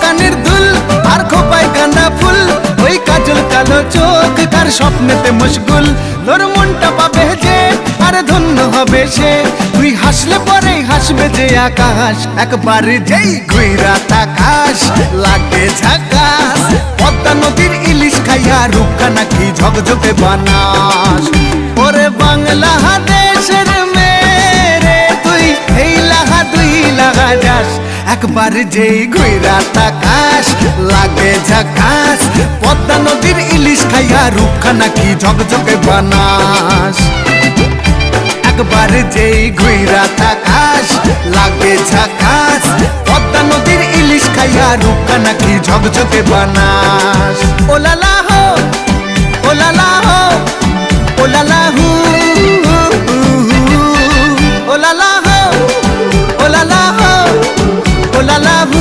কানের দুল আর খোপায় গাঁদা ফুল, ওই কাজল কালো চোখ কার স্বপ্নেতে মশগুল। তোর মনটা পাবে যে আর ধন্য হবে সে, তুই হাসলে পরে হাসবে যে আকাশ। একবার যেই ঘুইরা তাকাস লাগে ঝাকাস, পদ্মা নদীর ইলিশ খাইয়া রূপখানা কি ঝকঝকে বানাস। ওরে বাংলা দেশের মেরে তুই এই লাহা দুই লাগা যাস, একবার যেই ঘুইরা তাকাস লাগে ঝাকাস, পদ্মা নদীর ইলিশ খাইয়া রূপখানা কি ঝকঝকে বানাস। একবার যেই ঘুইরা তাকাস লাগে ঝাকাস, পদ্মা নদীর ইলিশ খাইয়া রূপখানা কি ঝকঝকে বানাস। ও লালা হো, ও লালা হো, ও লালা হু, ও লালা হো, ও লালা হো, ও লালা হু।